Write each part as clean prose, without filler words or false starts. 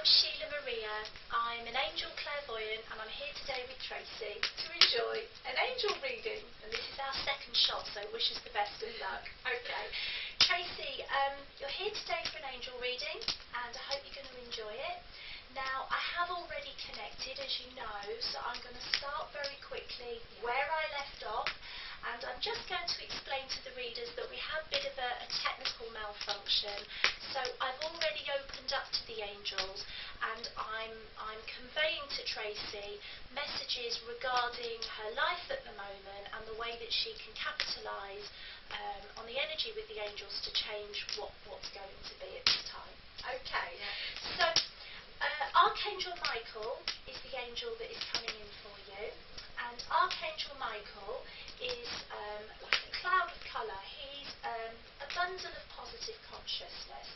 I'm Sheila Maria. I'm an angel clairvoyant and I'm here today with Tracy to enjoy an angel reading. And this is our second shot, so wish us the best of luck. Okay. Tracy, you're here today for an angel reading and I hope you're going to enjoy it. Now, I have already connected, as you know, so I'm going to start very quickly where I left off. And I'm just going to explain to the readers that we have a bit of a technical malfunction. So I've already opened up to the angels and I'm conveying to Tracy messages regarding her life at the moment and the way that she can capitalise on the energy with the angels to change what's going to be at this time. Okay, so Archangel Michael is the angel that is coming in for you. And Archangel Michael is like a cloud of colour. He's a bundle of positive consciousness.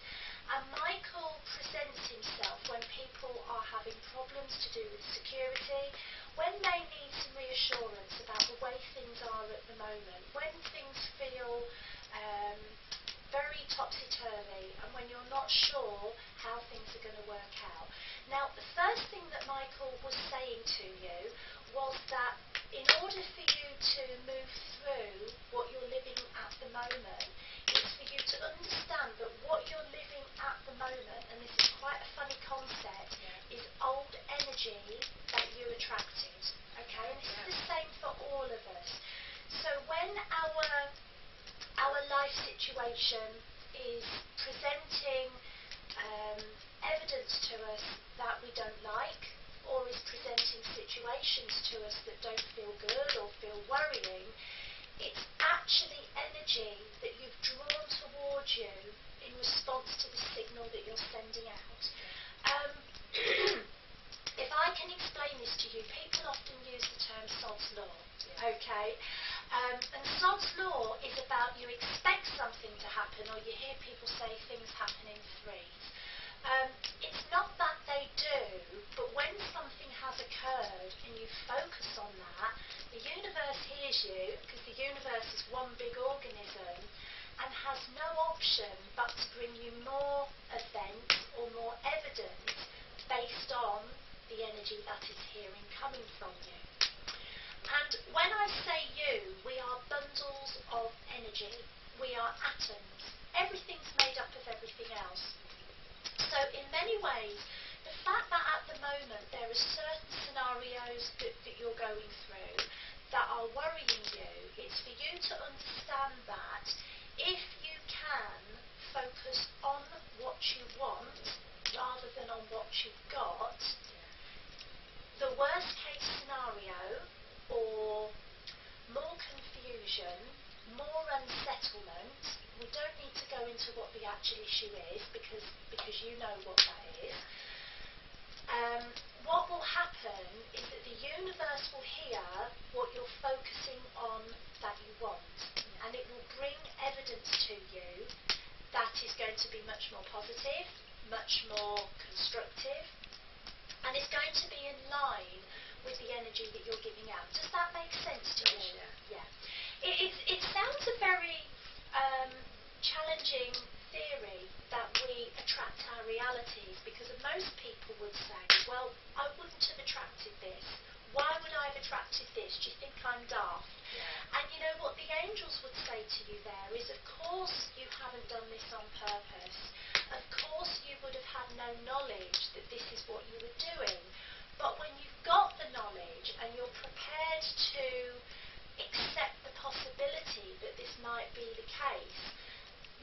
And Michael presents himself when people are having problems to do with security, when they need some reassurance about the way things are at the moment, when things feel very topsy-turvy and when you're not sure how things are going to work out. Now, the first thing that Michael was saying to you was that in order for you to move through what you're living at the moment, it's for you to understand that what you're living at the moment, and this is quite a funny concept, is old energy that you attracted. Okay, and this is the same for all of us. So when our life situation is presenting evidence to us that we don't like, or is presenting situations to us that don't feel good or feel worrying, it's actually energy that you've drawn towards you in response to the signal that you're sending out. If I can explain this to you, people often use the term Sod's Law, okay? And Sod's Law is about you expect something to happen, or you hear people say things happen in threes. It's not that they do, but when something has occurred and you focus on that, the universe hears you, because the universe is one big organism and has no option but to bring you more events or more evidence based on the energy that it's hearing coming from you. And when I say you, we are bundles of energy. We are atoms. Everything's made up of everything else. So in many ways, the fact that at the moment there are certain scenarios that you're going through that are worrying you, it's for you to understand that if you can focus on what you want rather than on what you've got, the worst case scenario, or more confusion, more unsettlement, we don't need to go into what the actual issue is because you know what that is. What will happen is that the universe will hear what you're focusing on that you want, and it will bring evidence to you that is going to be much more positive, much more constructive, and it's going to be in line with the energy that you're giving out. Does that make sense to you? Yeah. It sounds a very challenging theory that we attract our realities, because most people would say, well, I wouldn't have attracted this. Why would I have attracted this? Do you think I'm daft? And you know what the angels would say to you there is, of course you haven't done this on purpose. Of course you would have had no knowledge that this is what you were doing. But when you've got the knowledge and you're prepared to accept the possibility that this might be the case,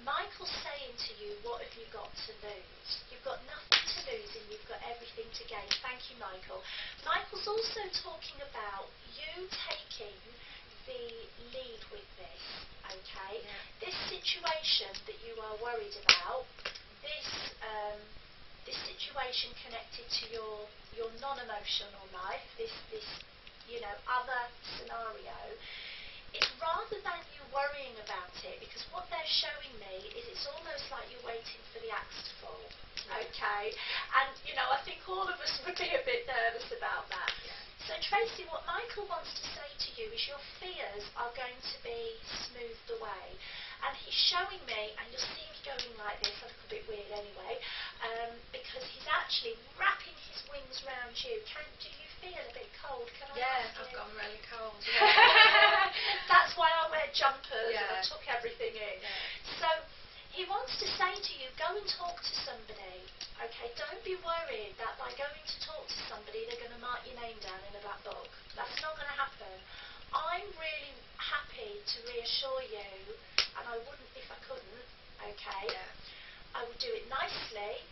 Michael's saying to you, what have you got to lose? You've got nothing to lose and you've got everything to gain. Thank you, Michael. Michael's also talking about you taking the lead with this, okay? This situation that you are worried about, this situation connected to your non-emotional life, this other scenario, it's rather than you worrying about it, because what they're showing me is it's almost like you're waiting for the axe to fall, okay? And, I think all of us would be a bit nervous about that. So, Tracy, what Michael wants to say to you is your fears are going to be smoothed away. And he's showing me, and you'll see me going like this, a little bit weird anyway, because he's actually wrapping his wings round you. Do you feel a bit cold? Can I ask you? I've gone really cold. That's why I wear jumpers and I Yeah. tuck everything in. Yeah. So he wants to say to you, go and talk to somebody. Okay, don't be worried that by going to talk to somebody they're going to mark your name down in a black book. That's not going to happen. I'm really happy to reassure you, and I wouldn't if I couldn't, okay? Yeah. I would do it nicely.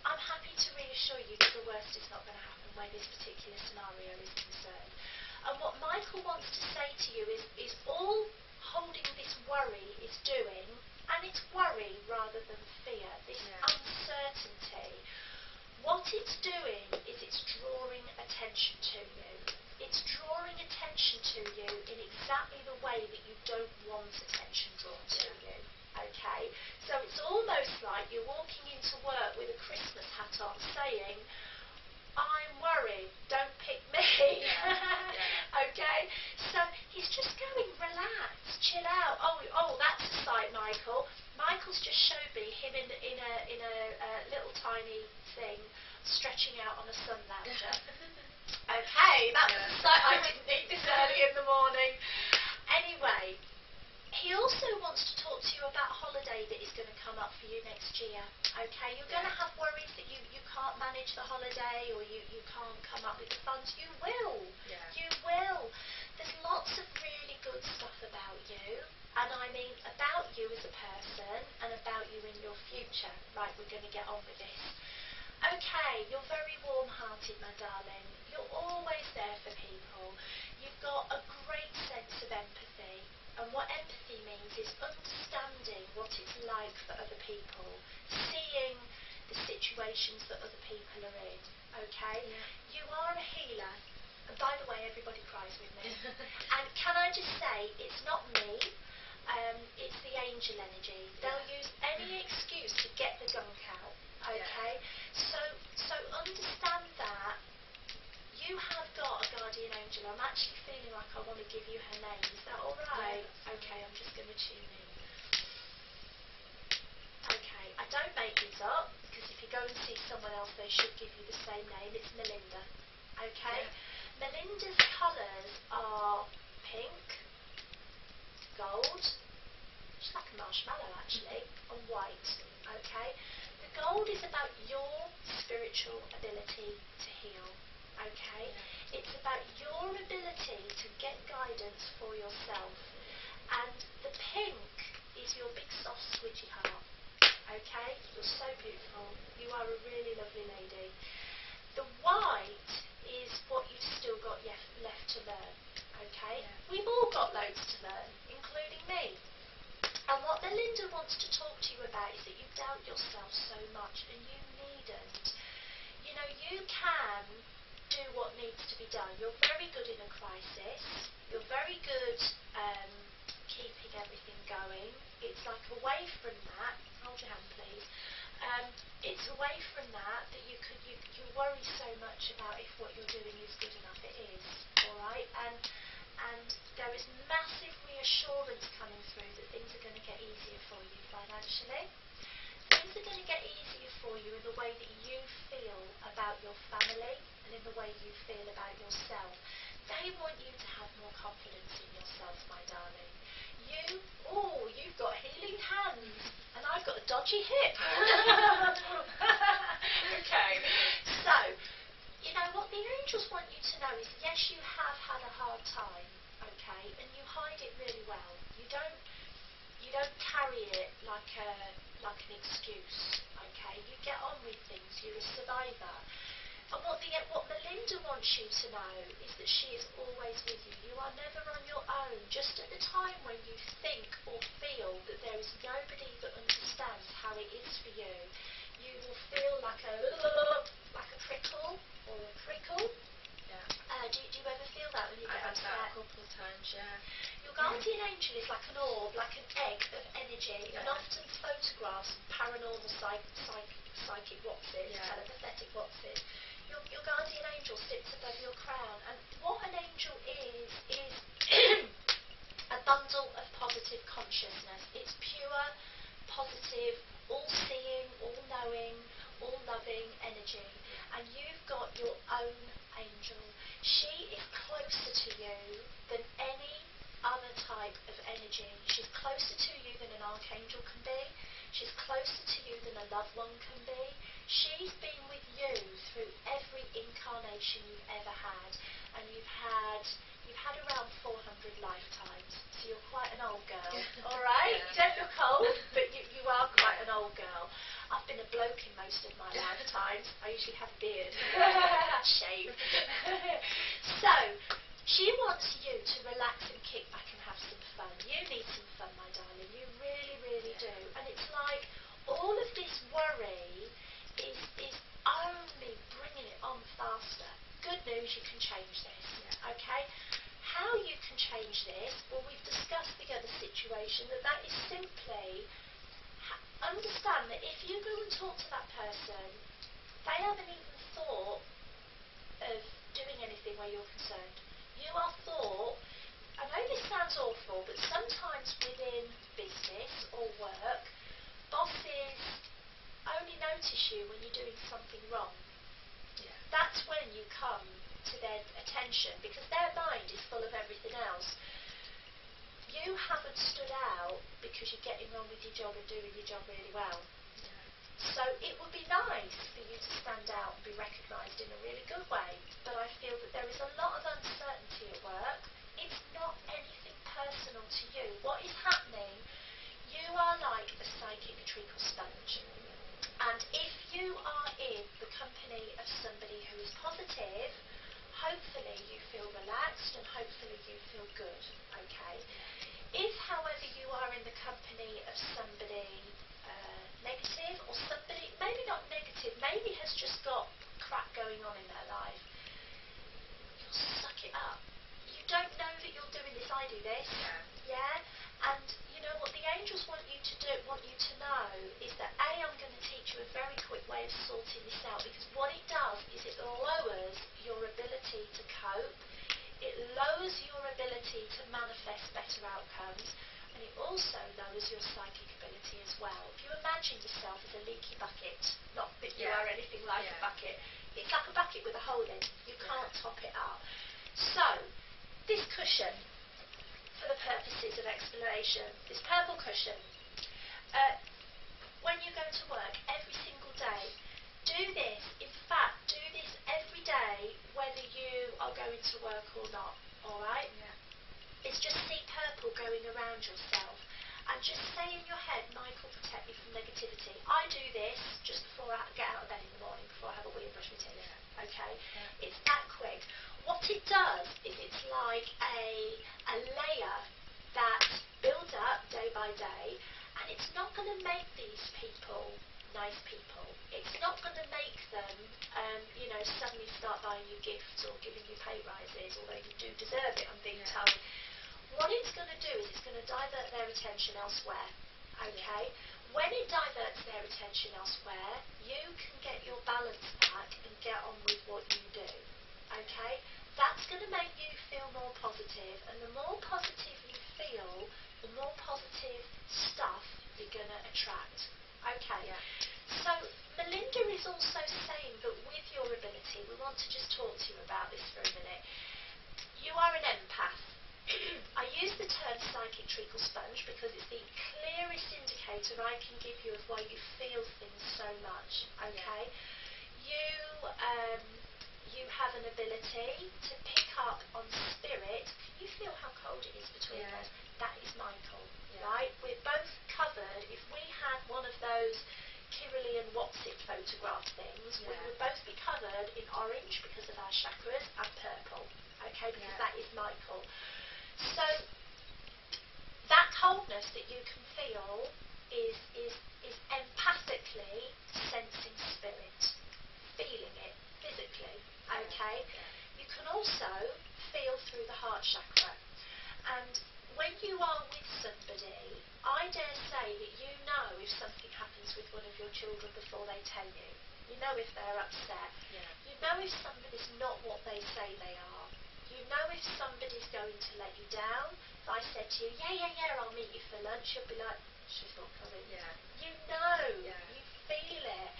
I'm happy to reassure you that the worst is not going to happen where this particular scenario is concerned. And what Michael wants to say to you is all holding this worry is doing, and it's worry rather than fear, this uncertainty. What it's doing is it's drawing attention to you. It's drawing attention to you in exactly the way that you don't want attention drawn to you. Okay? So it's almost like you're walking into work with a Christmas hat on saying, I'm worried, don't pick me. Okay? So he's just going, relax, chill out. Oh, that's a sight, Michael. Michael's just showed me him in a little tiny thing stretching out on a sun lounger. Okay, that was a sight I didn't need this early in the morning. Anyway, he also wants to talk to you about a holiday that is going to come up for you next year. Okay, you're going to have worries that you can't manage the holiday or you can't come up with the funds. You will. Yeah. You will. There's lots of really good stuff about you, and I mean about you as a person and about you in your future. Right, we're going to get on with this. Okay, you're very warm-hearted, my darling. You're always there for people. You've got a great sense of empathy. And what empathy means is understanding what it's like for other people, seeing the situations that other people are in. Okay? Yeah. You are a healer. And by the way, everybody cries with me. And can I just say, it's not me. It's the angel energy. They'll use any excuse to get the gunk out. Okay? So understand that you have got a guardian angel. I'm actually feeling like I want to give you her name. Is that all right? Yeah, Okay, I'm just going to tune in. Okay, I don't make this up because if you go and see someone else, they should give you the same name. It's Melinda. Okay? Yeah. Melinda's colours are pink, gold, just like a marshmallow actually, and white. Okay? The gold is about your spiritual ability to heal. Okay? Yeah. It's about your ability to get guidance for yourself. And the pink is your big soft squidgy heart. Okay? You're so beautiful. You are a really lovely lady. The white is what you've still got left to learn. Okay? Yeah. We've all got loads to learn, including me. And what Melinda wants to talk to you about is that you doubt yourself so much, and you needn't. You know, you can do what needs to be done. You're very good in a crisis. You're very good keeping everything going. It's like away from that. Hold your hand, please. It's away from that you worry so much about if what you're doing is good enough. It is, all right. And there is massive reassurance coming through that things are going to get easier for you financially. Things are going to get easier for you in the way that you feel about your family and in the way you feel about yourself. They want you to have more confidence in yourself, my darling. You've got healing hands, and I've got a dodgy hip. Okay, so, you know, what the angels want you to know is, yes, you have had a hard time, okay, and you hide it really well. You don't carry it like an excuse, okay? You get on with things. You're a survivor. And what Melinda wants you to know is that she is always with you. You are never on your own. Just at the time when you think or feel that there is nobody that understands how it is for you, you will feel like a prickle or a prickle. Yeah. Do you ever feel that when you get I've had upset? that a couple of times, yeah. Your guardian angel is like an orb, like an egg of energy, and often photographs of paranormal psychic whatsits, telepathic whatsits. Your guardian angel sits above your crown, and what an angel is a bundle of positive consciousness. It's pure, positive, all-seeing, all-knowing, all-loving energy. She's closer to you than an archangel can be. She's closer to you than a loved one can be. She's been with you through every incarnation you've ever had, and you've had around 400 lifetimes. So you're quite an old girl, all right? You don't look old, but you are quite an old girl. I've been a bloke in most of my lifetimes. I usually have a beard. Shame. So, she wants you to relax and kick back and have some fun. You need some fun, my darling. You really, really do. And it's like all of this worry is only bringing it on faster. Good news, you can change this, okay? How you can change this, well, we've discussed the other situation, that is simply understand that if you go and talk to that person, they haven't even thought of doing anything where you're concerned. You are thought, I know this sounds awful, but sometimes within business or work, bosses only notice you when you're doing something wrong. That's when you come to their attention, because their mind is full of everything else. You haven't stood out because you're getting on with your job and doing your job really well. So it would be nice for you to stand out and be recognised in a really good way, but I feel that there is a lot of uncertainty at work. It's not anything personal to you. What is happening, you are like a psychic treacle sponge. And if you are in the company of somebody who is positive, hopefully you feel relaxed and hopefully you feel good, okay? If, however, you are in the company of somebody negative, or somebody, maybe not negative, maybe has just got crap going on in their life, you'll suck it up. You don't know that you're doing this, I do this, yeah? And you know what the angels want you to do, want you to know, is that I'm going to teach you a very quick way of sorting this out, because what it does is it lowers your ability to cope, it lowers your ability to manifest better outcomes, and it also lowers your psychic ability as well. If you imagine yourself as a leaky bucket, not that you are anything like a bucket, it's like a bucket with a hole in, you can't top it up. So, this cushion, for the purposes of explanation, this purple cushion, when you go to work every single day, do this, in fact, do this every day, whether you are going to work or not, alright? It's just see purple going around yourself, and just say in your head, Michael, protect me from negativity. I do this just before I get out of bed in the morning, before I have a wee and brush my teeth, okay? It's that quick. What it does is it's like a layer that builds up day by day, and it's not going to make these people nice people. It's not going to make them, suddenly start buying you gifts or giving you pay rises, although you do deserve it, I'm being told. What it's going to do is it's going to divert their attention elsewhere, okay? When it diverts their attention elsewhere, you can get your balance back and get on with what you do, okay? That's going to make you feel more positive, and the more positive you feel, the more positive stuff you're going to attract, okay? So Melinda is also saying that with your ability, we want to just talk to you about this for a minute. You are an empath. I use the term psychic treacle sponge because it's the clearest indicator I can give you of why you feel things so much, okay? You have an ability to pick up on spirit. Can you feel how cold it is between us? That is Michael, right? We're both covered. If we had one of those Kirlian Whatsit photograph things, we would both be covered in orange because of our chakras, and purple, okay, because that is Michael. So that coldness that you can feel is empathically sensing spirit, feeling it physically, okay? You can also feel through the heart chakra, and when you are with somebody, I dare say that you know if something happens with one of your children before they tell you. You know if they're upset. You know if somebody's not what they say they are. You know if somebody's going to let you down. If I said to you, I'll meet you for lunch, you'll be like, she's not coming. You know, you feel it.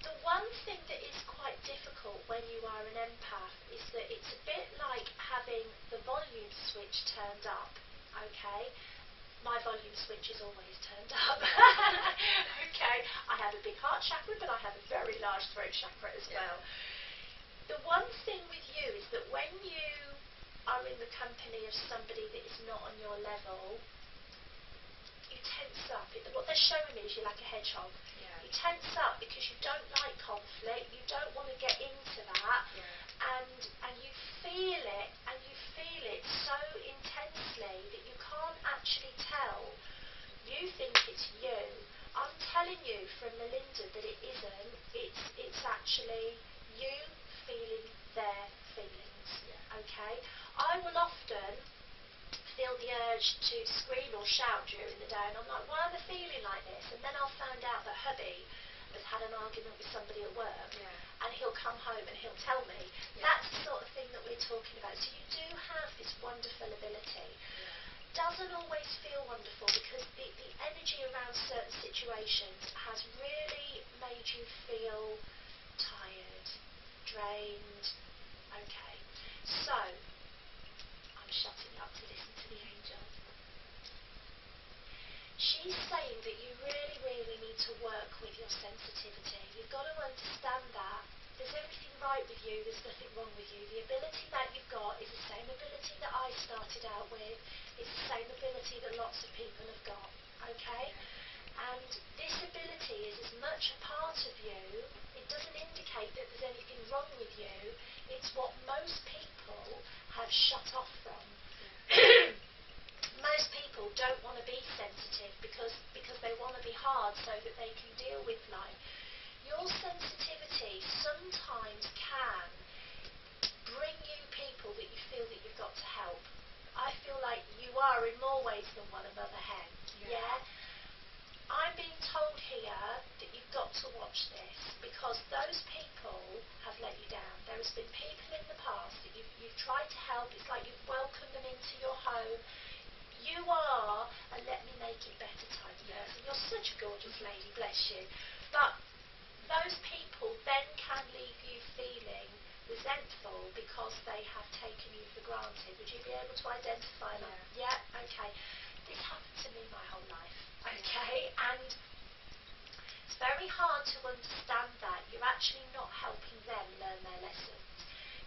The one thing that is quite difficult when you are an empath is that it's a bit like having the volume switch turned up, okay? My volume switch is always turned up. Okay, I have a big heart chakra, but I have a very large throat chakra as well. The one thing with you is that when you are in the company of somebody that is not on your level, you tense up. What they're showing me is you're like a hedgehog. Yeah. You tense up because you don't like conflict, you don't want to get into that, and you feel it so intensely that you can't actually tell. You think it's you. I'm telling you from Melinda that it isn't. It's actually you feeling their feelings. Okay? I will often feel the urge to scream or shout during the day, and I'm like, why am I feeling like this? And then I'll find out that hubby has had an argument with somebody at work, and he'll come home and he'll tell me. That's the sort of thing that we're talking about. So you do have this wonderful ability. Doesn't always feel wonderful because the energy around certain situations has really made you feel tired, drained. Okay, so I'm shutting up to listen to the angel. She's saying that you really, really need to work with your sensitivity. You've got to understand that. There's everything right with you, there's nothing wrong with you. The ability that you've got is the same ability that I started out with. It's the same ability that lots of people have got. Okay? And this ability is as much a part of you. It doesn't indicate that there's anything wrong with you. It's what most people have shut off from. Most people don't want to be sensitive because they want to be hard so that they can deal with life. Your sensitivity sometimes can bring you people that you feel that you've got to help. I feel like you are in more ways than one a mother hen. Yeah? I'm being told here that you've got to watch this because those people have let you down. There has been people in the past that you've tried to help. It's like you've welcomed them into your home. You are a let me make it better type person. You're such a gorgeous lady, bless you. But those people then can leave you feeling resentful because they have taken you for granted. Would you be able to identify them? Yeah? Okay. This happened to me my whole life. Okay? And it's very hard to understand that. You're actually not helping them learn their lessons.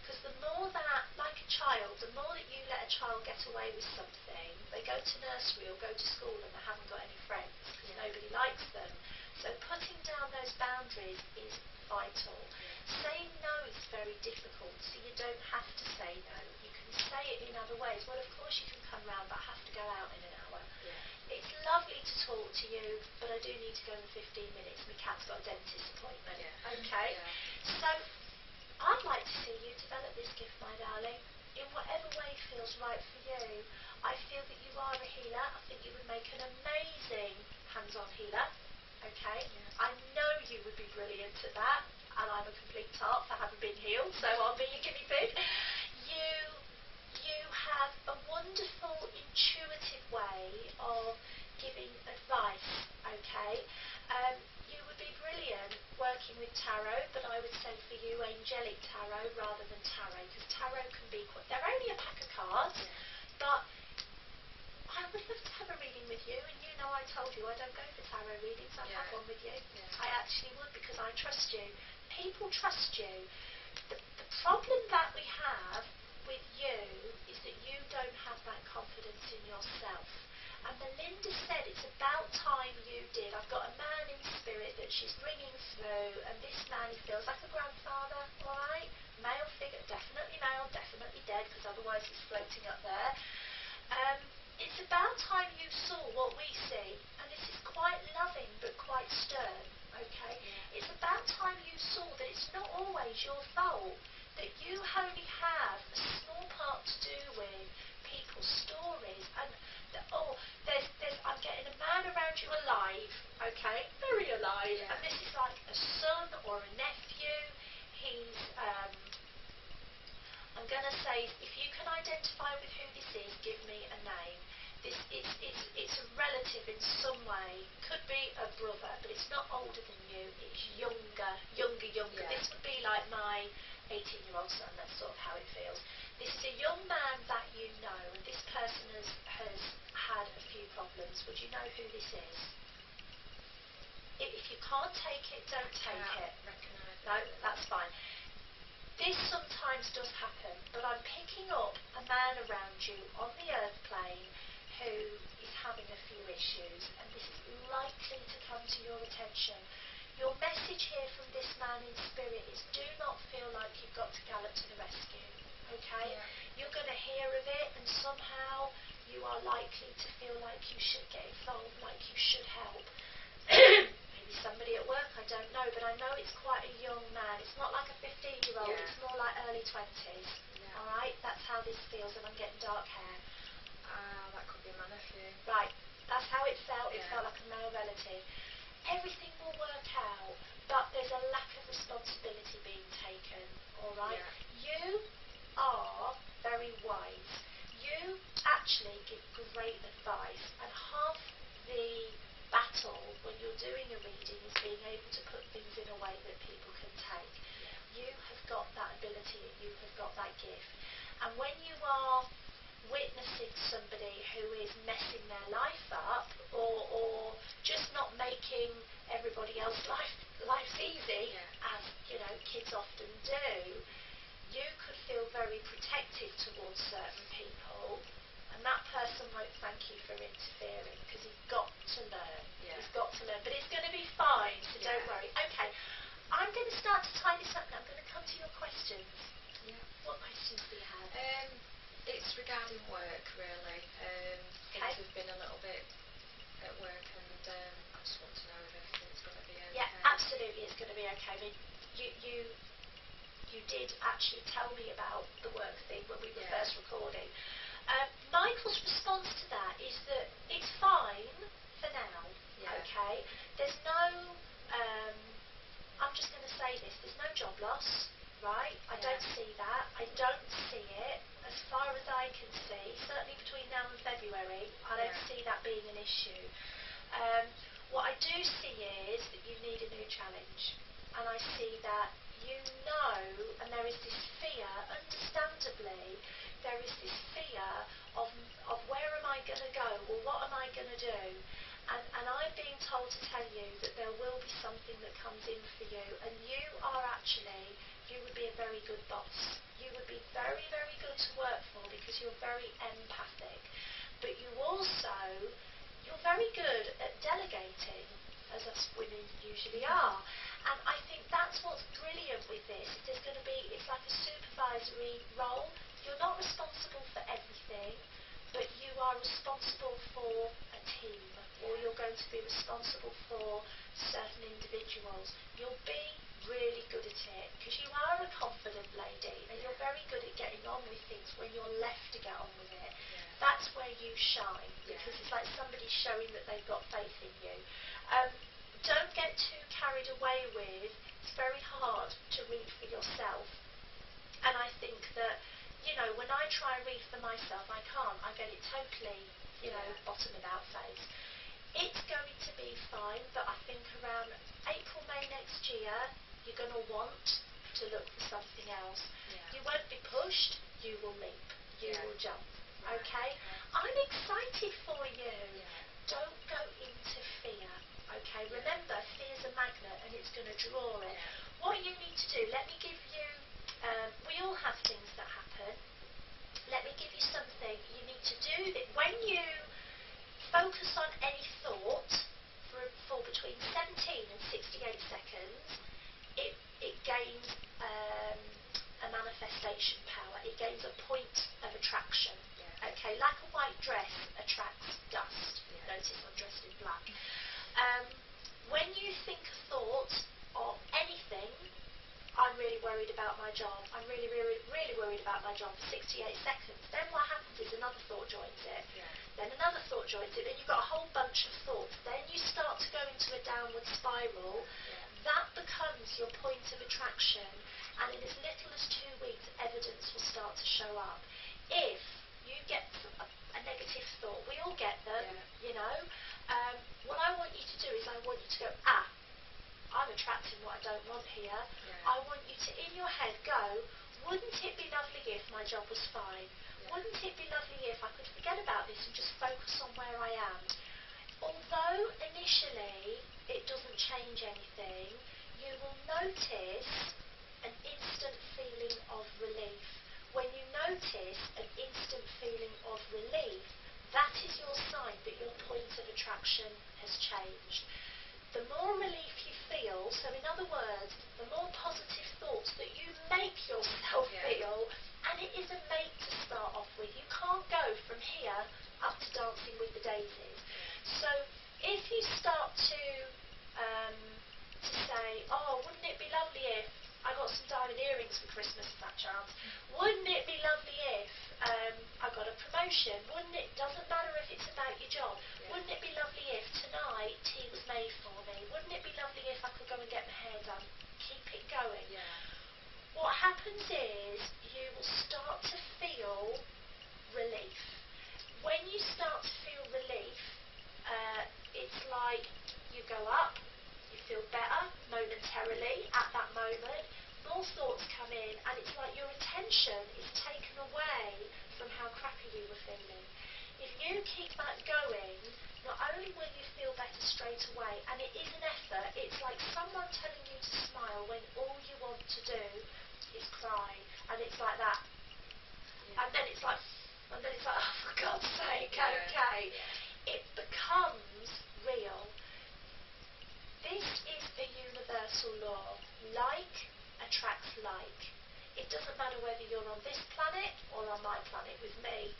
Because the more that, like a child, the more that you let a child get away with something, they go to nursery or go to school and they haven't got any friends because nobody likes them. So putting down those boundaries is vital. Saying no is very difficult, so you don't have to say no. You can say it in other ways. Well, of course you can come round, but I have to go out in an hour. It's lovely to talk to you, but I do need to go in 15 minutes. My cat's got a dentist appointment. Okay? So I'd like to see you develop this gift, my darling, in whatever way feels right for you. I feel that you are a healer. I think you would make an amazing hands-on healer. Okay? I know you would be brilliant at that, and I'm a complete tart for having been healed, so I'll be your guinea pig. You have a wonderful, intuitive way of giving advice, okay? You would be brilliant working with tarot, but I would say for you, angelic tarot rather than tarot, because tarot can be quite... They're only a pack of cards, but I would love to have a reading with you, and you know I told you I don't go for tarot readings. I'd have one with you. I actually would because I trust you. People trust you. The problem that we have with you is that you don't have that confidence in yourself. And Melinda said it's about time you did. I've got a man in spirit that she's bringing through, and this man, he feels like a grandfather, all right? Male figure, definitely male, definitely dead, because otherwise he's floating up there. It's about time you saw what we see, and this is quite loving but quite stern, okay? It's about time you saw that it's not always your fault, that you only have a small part to do with people's stories, and I'm getting a man around you alive, okay? Very alive, and this is like a son or a nephew. He's, I'm going to say, if you can identify with who this is, give me a name. It's a relative in some way. Could be a brother, but it's not older than you. It's younger. Yeah. This would be like my 18-year-old son. That's sort of how it feels. This is a young man that you know, and this person has had a few problems. Would you know who this is? If you can't take it, don't take it. Recognise. No, that's fine. This sometimes does happen, but I'm picking up a man around you on the earth plane who is having a few issues, and this is likely to come to your attention. Your message here from this man in spirit is, do not feel like you've got to gallop to the rescue, okay? Yeah. You're going to hear of it, and somehow you are likely to feel like you should get involved, like you should help. Maybe somebody at work, I don't know, but I know it's quite a young man. It's not like a 15-year-old, Yeah. it's more like early 20s, Yeah. alright? That's how this feels, and I'm getting dark hair. That could be my nephew. Right, that's how it felt. It Yeah. felt like a male relative. Everything will work out, but there's a lack of responsibility being taken, alright? Yeah. You are very wise. You actually give great advice, and half the battle when you're doing a reading is being able to put things in a way that people can take. Yeah. You have got that ability and you have got that gift. And when you are witnessing somebody who is messing their life up or just not making everybody else's life easy, Yeah. as you know kids often do, you could feel very protective towards certain people, and that person won't thank you for interfering because he's got to learn. Yeah. He's got to learn, but it's going to be fine, so Yeah. don't worry. Okay, I'm going to start to tie this up now. I'm going to come to your questions. Yeah. What questions do you have? It's regarding work, really. Things have been a little bit at work, and I just want to know if everything's going to be okay. Yeah, absolutely, it's going to be okay. I mean, you did actually tell me about the work thing when we were Yeah. first recording. Michael's response to that is that it's fine for now. Yeah. Okay, there's no. I'm just going to say this. There's no job loss, right? I Yeah. don't see that. I don't see it. As far as I can see, certainly between now and February, I don't Yeah. see that being an issue. What I do see is that you need a new challenge, and I see that you know, and there is this fear, understandably, there is this fear of where am I going to go, or what am I going to do, and I'm being told to tell you that there will be something that comes in for you, and you would be a very good boss. You would be very, very good to work for because you're very empathic, but you're very good at delegating, as us women usually are. And I think that's what's brilliant with this. It's like a supervisory role. You're not responsible for everything, but you are responsible for a team, or you're going to be responsible for certain individuals. You'll be really good at it, because you are a confident lady, and you're very good at getting on with things when you're left to get on with it. Yeah. That's where you shine, because Yeah. it's like somebody showing that they've got faith in you. Don't get too carried away with, it's very hard to read for yourself. And I think that, when I try and read for myself, I can't. I get it totally, bottom about face. It's going to be fine, but I think around April, May next year, you're going to want to look for something else. Yeah. You won't be pushed, you will leap, you Yeah. will jump, Right, okay? okay. I'm excited for you. Yeah. Don't go into fear, okay? Yeah. Remember, fear's a magnet and it's going to draw it. Yeah. What you need to do, let me give you, we all have things that happen. Let me give you something. You need to do that. When you focus on any thought for between 17 and 68 seconds, it gains a manifestation power. It gains a point of attraction. Yeah. Okay, like a white dress attracts dust. Yeah. Notice I'm dressed in black. When you think a thought or anything, I'm really worried about my job. I'm really, really, really worried about my job for 68 seconds. Then what happens is another thought joins it. Yeah. Then another thought joins it. Then you've got a whole bunch of thoughts. Then you start to go into a downward spiral. Yeah. That becomes your point of attraction. And in as little as 2 weeks, evidence will start to show up. If you get a negative thought, we all get them, what I want you to do is I want you to go, I'm attracting what I don't want here. Yeah. I want you to, in your head, go, Wouldn't it be lovely if my job was fine? Yeah. Wouldn't it be lovely if I could forget about this and just focus on where I am? Although initially it doesn't change anything, you will notice an instant feeling of relief. When you notice an instant feeling of relief, that is your sign that your point of attraction has changed. The more relief you feel, so in other words, the more positive thoughts that you make yourself feel, and it is a make to start off with. You can't go from here up to dancing with the daisies. So if you start to say, oh, wouldn't it be lovely if I got some diamond earrings for Christmas for that chance? Wouldn't it be lovely if I got a promotion? Doesn't matter if it's about your job. Wouldn't it be lovely if tonight tea was made for me? Wouldn't it be lovely if I could go and get my hair done? Keep it going. What happens is you will start to feel relief. When you start to feel relief, it's like you go up, you feel better momentarily at that moment, more thoughts come in, and it's like your attention is taken away from how crappy you were feeling. If you keep that going, not only will you feel better straight away, and it is an effort, it's like someone telling you to smile when all you want to do is cry, and it's like that. And then it's like, oh, for God's sake, okay. It becomes real. This is a universal law. Like attracts like. It doesn't matter whether you're on this planet or on my planet with me.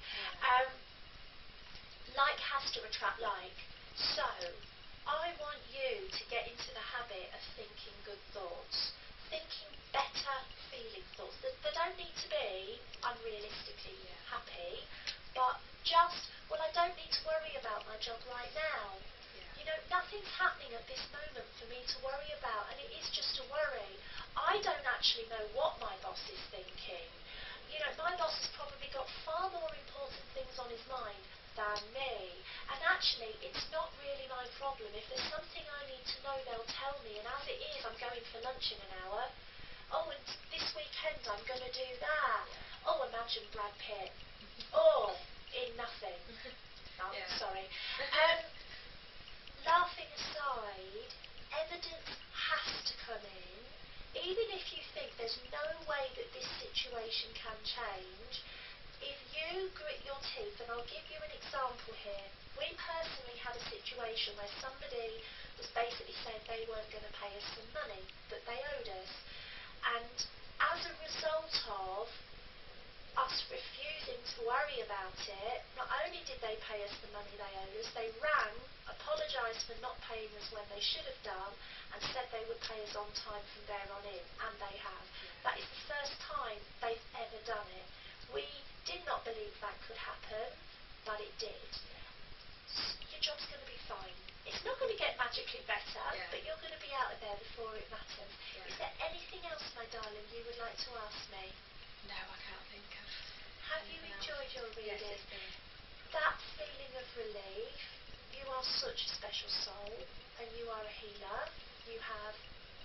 Like has to attract like. So, I want you to get into the habit of thinking good thoughts. Thinking better feeling thoughts. They don't need to be unrealistically happy, but just, well, I don't need to worry about my job right now. You know, nothing's happening at this moment for me to worry about, and it is just a worry. I don't actually know what my boss is thinking. You know, my boss has probably got far more important things on his mind than me. And actually, it's not really my problem. If there's something I need to know, they'll tell me. And as it is, I'm going for lunch in an hour. Oh, and this weekend I'm going to do that. Oh, imagine Brad Pitt. Oh, in nothing. Oh, sorry. Laughing aside, evidence has to come in. Even if you think there's no way that this situation can change, if you grit your teeth, and I'll give you an example here. We personally had a situation where somebody was basically saying they weren't going to pay us some money that they owed us. And as a result of us refusing to worry about it, not only did they pay us the money they owed us, they rang, apologised for not paying us when they should have done, and said they would pay us on time from there on in, and they have. That is the first time they've ever done it. We did not believe that could happen, but it did. Your job's going to be fine. It's not going to get magically better, but you're going to be out of there before it matters. Is there anything else, my darling, you would like to ask me? No, I can't think of. Have you enjoyed your reading? Yes, it's been. That feeling of relief, you are such a special soul, and you are a healer. You have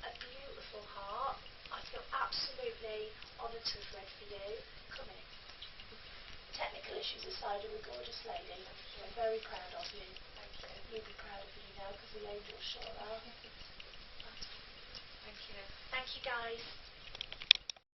a beautiful heart. I feel absolutely honoured to have read for you. Come in. Technical issues aside, you're a gorgeous lady. We're very proud of you. Thank you. You'll be proud of you now, because the angels sure are. Thank you. Thank you, guys.